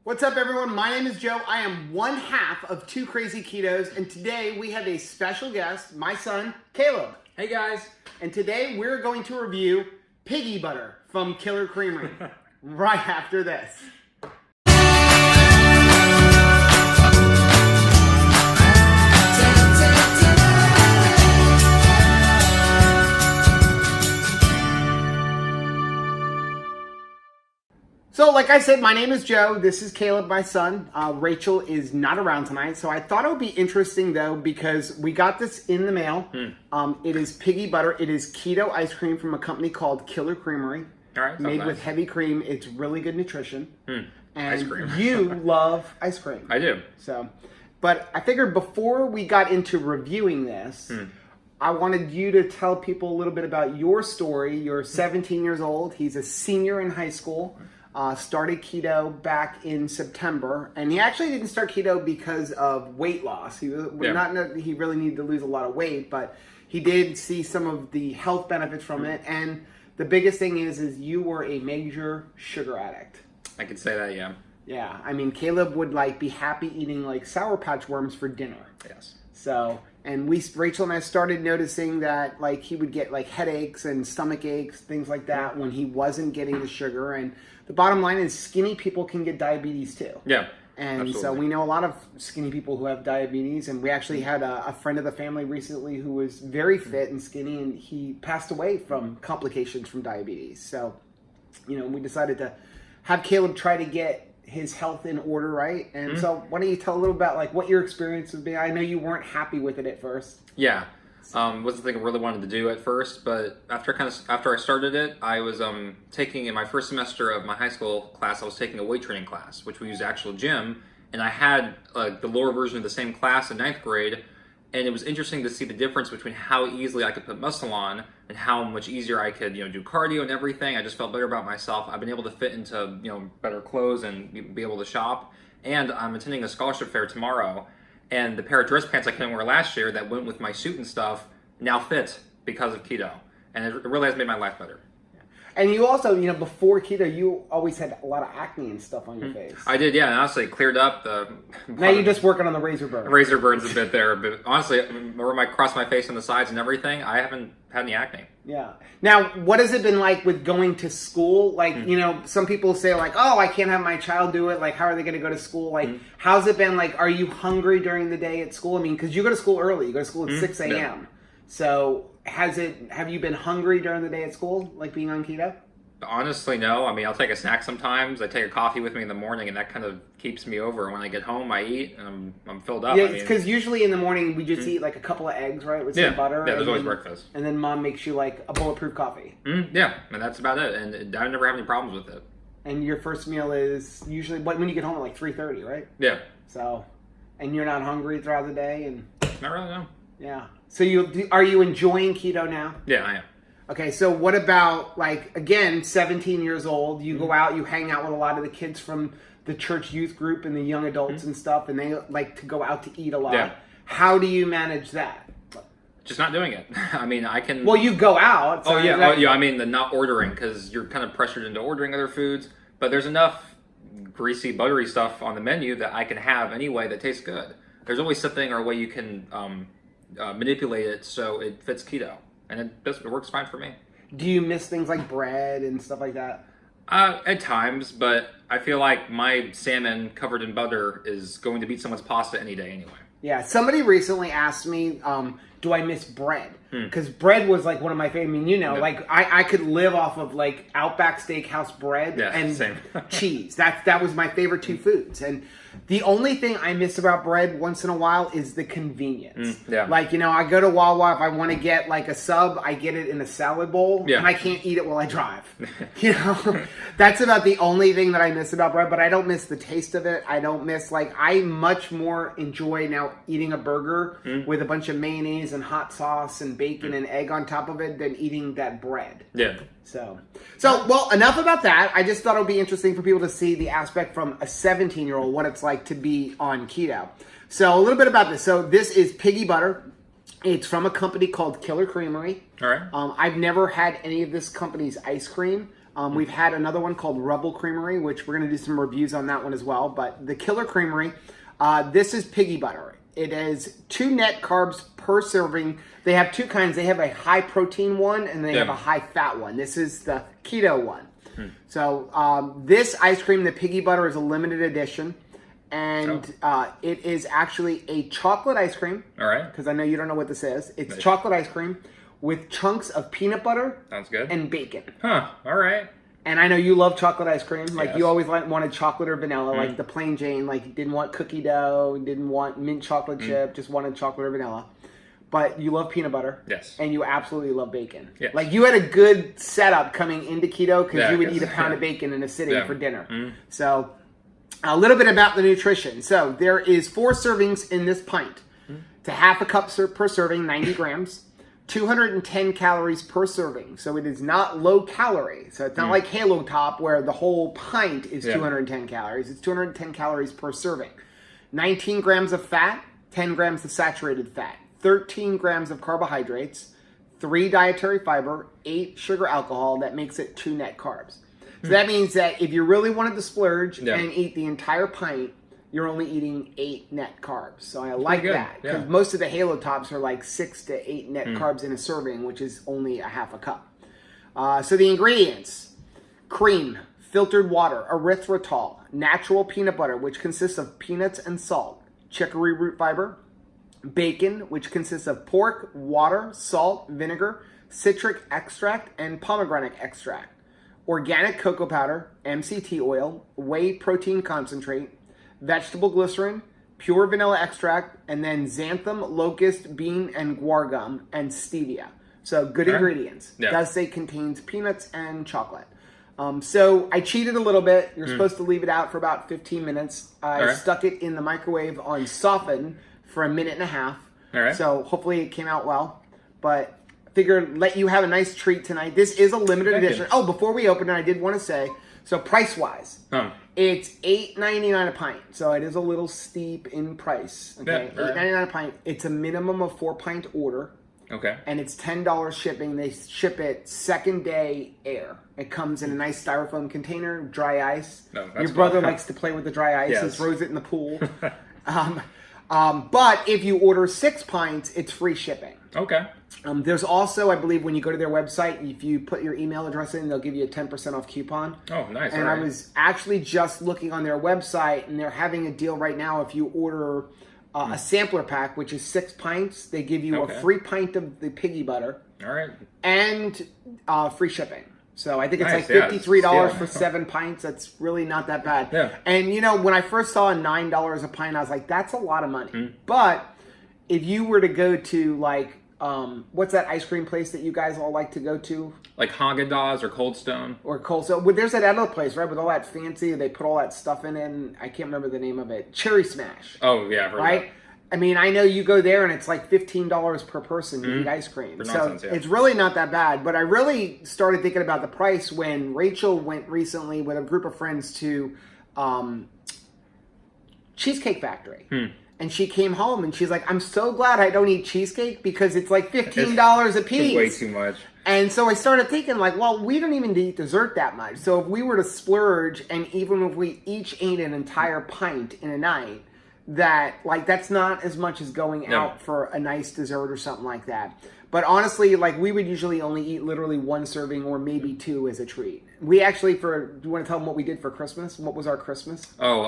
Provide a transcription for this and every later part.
What's up, everyone? My name is Joe. I am one half of Two Crazy Ketos, and today we have a special guest, my son, Caleb. Hey, guys. And today we're going to review Piggy Butter from Killer Creamery right after this. So, like I said, my name is Joe. This is Caleb, my son. Rachel is not around tonight, so I thought it would be interesting, though, because we got this in the mail. It is Piggy Butter. It is keto ice cream from a company called Killer Creamery. All right, made nice. With heavy cream. It's really good nutrition. And Ice cream. You love ice cream. I do. So, but I figured before we got into reviewing this, I wanted you to tell people a little bit about your story. You're 17 years old. He's a senior in high school. Started keto back in September, and he actually didn't start keto because of weight loss. He was he really needed to lose a lot of weight, but he did see some of the health benefits from it. And the biggest thing is you were a major sugar addict. I could say that, yeah. Yeah, I mean, Caleb would be happy eating Sour Patch Worms for dinner. Yes. So, and Rachel and I started noticing that he would get headaches and stomach aches, things like that, when he wasn't getting the sugar. And the bottom line is skinny people can get diabetes too. Yeah. And absolutely. So we know a lot of skinny people who have diabetes, and we actually had a friend of the family recently who was very fit and skinny, and he passed away from complications from diabetes. So, we decided to have Caleb try to get his health in order, right? And so why don't you tell a little about what your experience would be? I know you weren't happy with it at first. Yeah. Wasn't the thing I really wanted to do at first, but after I started it, I was taking, in my first semester of my high school class, I was taking a weight training class, which we used actual gym, and I had the lower version of the same class in 9th grade, and it was interesting to see the difference between how easily I could put muscle on and how much easier I could, do cardio and everything. I just felt better about myself. I've been able to fit into, better clothes and be able to shop, and I'm attending a scholarship fair tomorrow. And the pair of dress pants I couldn't wear last year that went with my suit and stuff now fit because of keto. And it really has made my life better. And you also, before keto, you always had a lot of acne and stuff on your face. I did, yeah. And honestly, it cleared up. Now you're just working on the razor burn. Razor burns a bit there. But honestly, where I cross my face on the sides and everything, I haven't had any acne. Yeah. Now, what has it been like with going to school? Some people say oh, I can't have my child do it. How are they going to go to school? How's it been? Are you hungry during the day at school? I mean, because you go to school early. You go to school at 6 a.m. Yeah. So have you been hungry during the day at school, being on keto? Honestly, no. I mean, I'll take a snack sometimes. I take a coffee with me in the morning, and that kind of keeps me over. When I get home, I eat, and I'm filled up. Yeah, because usually in the morning we just eat a couple of eggs, right, with some butter. Yeah, there's always breakfast. And then Mom makes you a bulletproof coffee. Yeah, and that's about it. And I never have any problems with it. And your first meal is usually when you get home at 3:30, right? Yeah. So, and you're not hungry throughout the day, and not really, no. Yeah. So are you enjoying keto now? Yeah, I am. Okay, so what about, again, 17 years old, you go out, you hang out with a lot of the kids from the church youth group and the young adults and stuff, and they like to go out to eat a lot. Yeah. How do you manage that? Just not doing it. I mean, I can... Well, you go out. So I mean, the not ordering, because you're kind of pressured into ordering other foods, but there's enough greasy, buttery stuff on the menu that I can have anyway that tastes good. There's always something or a way you can manipulate it so it fits keto. And it works fine for me. Do you miss things like bread and stuff like that? At times, but I feel like my salmon covered in butter is going to beat someone's pasta any day anyway. Yeah, somebody recently asked me, do I miss bread? Because bread was one of my favorite. I mean, I could live off of Outback Steakhouse bread and same. cheese. That was my favorite two foods. And the only thing I miss about bread once in a while is the convenience. I go to Wawa, if I want to get a sub, I get it in a salad bowl, and I can't eat it while I drive. That's about the only thing that I miss about bread, but I don't miss the taste of it. I don't miss, I much more enjoy now eating a burger with a bunch of mayonnaise and hot sauce and bacon and egg on top of it than eating that bread. Yeah. So, well, enough about that. I just thought it would be interesting for people to see the aspect from a 17-year-old, what it's like to be on keto. So, a little bit about this. So, this is Piggy Butter. It's from a company called Killer Creamery. All right. I've never had any of this company's ice cream. We've had another one called Rebel Creamery, which we're going to do some reviews on that one as well. But the Killer Creamery, this is Piggy Butter. It is 2 net carbs per serving. They have 2 kinds. They have a high protein one and they have a high fat one. This is the keto one. So this ice cream, the Piggy Butter, is a limited edition. And it is actually a chocolate ice cream. All right. Because I know you don't know what this is. It's chocolate ice cream with chunks of peanut butter. Sounds good. And bacon. Huh. All right. And I know you love chocolate ice cream. Like you always wanted chocolate or vanilla, like the plain Jane. Like you didn't want cookie dough, didn't want mint chocolate chip, just wanted chocolate or vanilla. But you love peanut butter. Yes. And you absolutely love bacon. Yes. Like you had a good setup coming into keto because you would eat a pound of bacon in a sitting for dinner. So a little bit about the nutrition. So there is 4 servings in this pint. It's a half a cup per serving, 90 grams. 210 calories per serving. So it is not low calorie. So it's not like Halo Top where the whole pint is 210 calories. It's 210 calories per serving. 19 grams of fat, 10 grams of saturated fat, 13 grams of carbohydrates, 3 dietary fiber, 8 sugar alcohol. That makes it 2 net carbs. So that means that if you really wanted to splurge and eat the entire pint, you're only eating 8 net carbs. So I like that. Because most of the Halo Tops are like 6 to 8 net carbs in a serving, which is only a half a cup. So the ingredients: cream, filtered water, erythritol, natural peanut butter, which consists of peanuts and salt, chicory root fiber, bacon, which consists of pork, water, salt, vinegar, citric extract, and pomegranate extract, organic cocoa powder, MCT oil, whey protein concentrate, vegetable glycerin, pure vanilla extract, and then xanthan, locust, bean, and guar gum, and stevia. So good ingredients. It does say contains peanuts and chocolate. So I cheated a little bit. You're supposed to leave it out for about 15 minutes. I stuck it in the microwave on soften for a minute and a half. So hopefully it came out well. But I figured let you have a nice treat tonight. This is a limited edition. Oh, before we open it, I did want to say, so price-wise, it's $8.99 a pint. So it is a little steep in price. Okay, $8.99 a pint. It's a minimum of 4-pint order. Okay. And it's $10 shipping. They ship it second day air. It comes in a nice styrofoam container, dry ice. Your brother likes to play with the dry ice. He throws it in the pool. But if you order 6 pints, it's free shipping. Okay. There's also, I believe, when you go to their website, if you put your email address in, they'll give you a 10% off coupon. Oh, nice. And I was actually just looking on their website, and they're having a deal right now. If you order a sampler pack, which is 6 pints, they give you a free pint of the Piggy Butter. All right. And free shipping. So I think it's like $53 for 7 pints. That's really not that bad. Yeah. And, you know, when I first saw $9 a pint, I was like, that's a lot of money. But if you were to go to, like, what's that ice cream place that you guys all like to go to? Like Haagen-Dazs or Cold Stone? Or Cold Stone. Well, there's that other place, right, with all that fancy, they put all that stuff in it, and I can't remember the name of it. Cherry Smash. Oh, yeah. I've heard right? That. I mean, I know you go there and it's like $15 per person to eat ice cream. So it's really not that bad. But I really started thinking about the price when Rachel went recently with a group of friends to Cheesecake Factory. And she came home and she's like, I'm so glad I don't eat cheesecake because it's like $15 a piece. It's way too much. And so I started thinking like, well, we don't even eat dessert that much. So if we were to splurge and even if we each ate an entire pint in a night, that like that's not as much as going out for a nice dessert or something like that. But honestly, like we would usually only eat literally 1 serving or maybe 2 as a treat. We actually, do you want to tell them what we did for Christmas? What was our Christmas? Oh,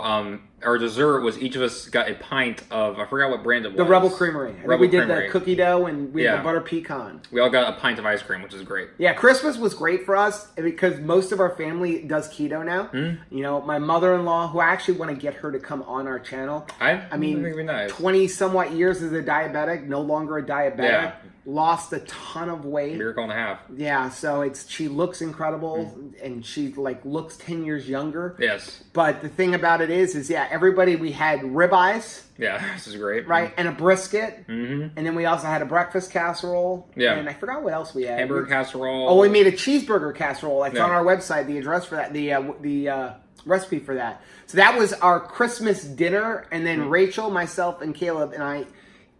our dessert was each of us got a pint of, I forgot what brand it was. The Rebel Creamery. We did the cookie dough and we had the butter pecan. We all got a pint of ice cream, which is great. Yeah, Christmas was great for us because most of our family does keto now. You know, my mother-in-law, who I actually want to get her to come on our channel. I mean, 20-somewhat years as a diabetic, no longer a diabetic. Yeah. Lost a ton of weight. Miracle and a half. Yeah, so she looks incredible and she like looks 10 years younger. Yes. But the thing about it is everybody, we had ribeyes. Yeah, this is great. Right, and a brisket. And then we also had a breakfast casserole. Yeah. And I forgot what else we had. Hamburger casserole. Oh, we made a cheeseburger casserole. It's on our website, the address for that, the recipe for that. So that was our Christmas dinner. And then Rachel, myself, and Caleb and I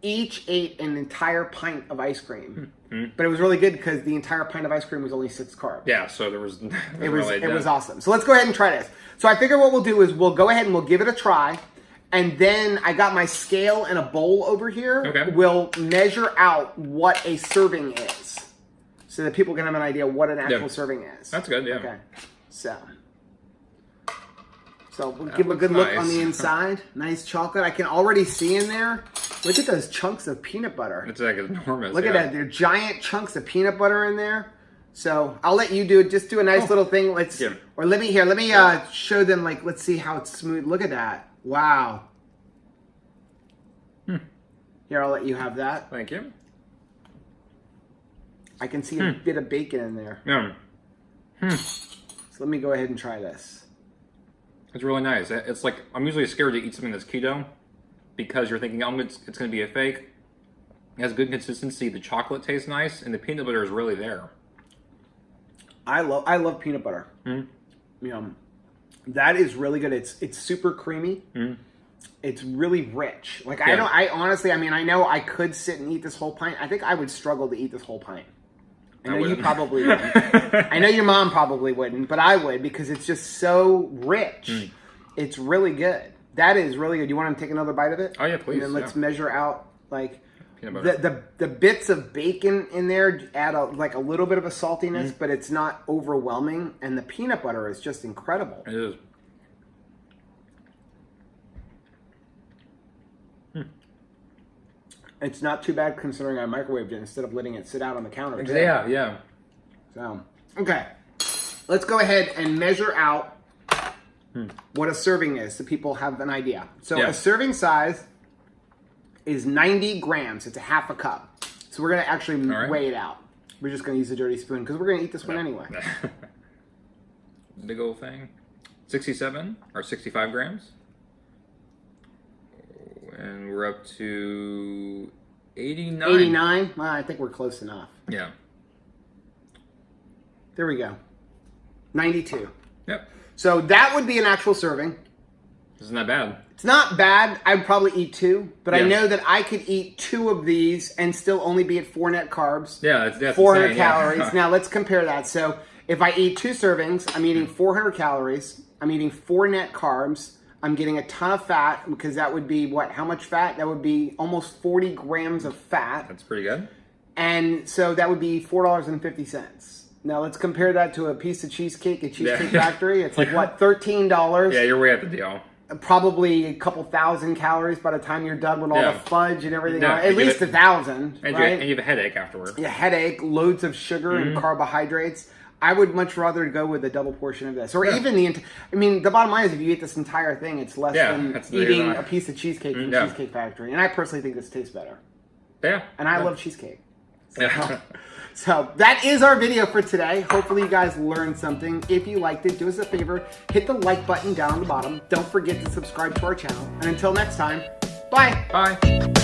each ate an entire pint of ice cream. But it was really good because the entire pint of ice cream was only 6 carbs. Yeah, so there was... It was awesome. So let's go ahead and try this. So I figure what we'll do is we'll go ahead and we'll give it a try. And then I got my scale and a bowl over here. Okay. We'll measure out what a serving is. So that people can have an idea what an actual serving is. That's good, yeah. Okay. So we'll give them a good look on the inside. Nice chocolate. I can already see in there. Look at those chunks of peanut butter. It's like enormous. Look at that. There are giant chunks of peanut butter in there. So I'll let you do it. Just do a nice little thing. Let me show them, like, let's see how it's smooth. Look at that. Wow. Here, I'll let you have that. Thank you. I can see a bit of bacon in there. So let me go ahead and try this. It's really nice. It's like, I'm usually scared to eat something that's keto because you're thinking, oh, it's going to be a fake. It has good consistency. The chocolate tastes nice, and the peanut butter is really there. I love peanut butter. That is really good. It's super creamy. It's really rich. Like, I honestly, I know I could sit and eat this whole pint. I think I would struggle to eat this whole pint. I know you probably wouldn't. I know your mom probably wouldn't, but I would because it's just so rich. It's really good. That is really good. You want to take another bite of it? Oh, yeah, please. And then let's measure out, like, the bits of bacon in there add a little bit of a saltiness, but it's not overwhelming. And the peanut butter is just incredible. It is. It's not too bad considering I microwaved it instead of letting it sit out on the counter. Yeah. So, okay. Let's go ahead and measure out what a serving is so people have an idea. So a serving size is 90 grams. It's a half a cup. So we're going to actually weigh it out. We're just going to use a dirty spoon because we're going to eat this one anyway. Big old thing. 67 or 65 grams. And we're up to 89. 89? Well, I think we're close enough. Yeah. There we go. 92. Yep. So that would be an actual serving. Isn't that bad? It's not bad. I'd probably eat 2, but I know that I could eat 2 of these and still only be at 4 net carbs. Yeah, that's 400 calories. Now let's compare that. So if I eat 2 servings, I'm eating 400 calories. I'm eating 4 net carbs. I'm getting a ton of fat because that would be what? How much fat? That would be almost 40 grams of fat. That's pretty good. And so that would be $4.50. Now let's compare that to a piece of cheesecake at Cheesecake Factory. It's like, what, $13? Yeah, you're way at the deal. Probably a couple thousand calories by the time you're done with all the fudge and everything. At least 1,000, right? And you have a headache afterward. Yeah, headache, loads of sugar and carbohydrates. I would much rather go with a double portion of this. Or even the bottom line is if you eat this entire thing, it's less than eating a piece of cheesecake from Cheesecake Factory. And I personally think this tastes better. Yeah. And I love cheesecake. So that is our video for today. Hopefully you guys learned something. If you liked it, do us a favor. Hit the like button down on the bottom. Don't forget to subscribe to our channel. And until next time, bye. Bye.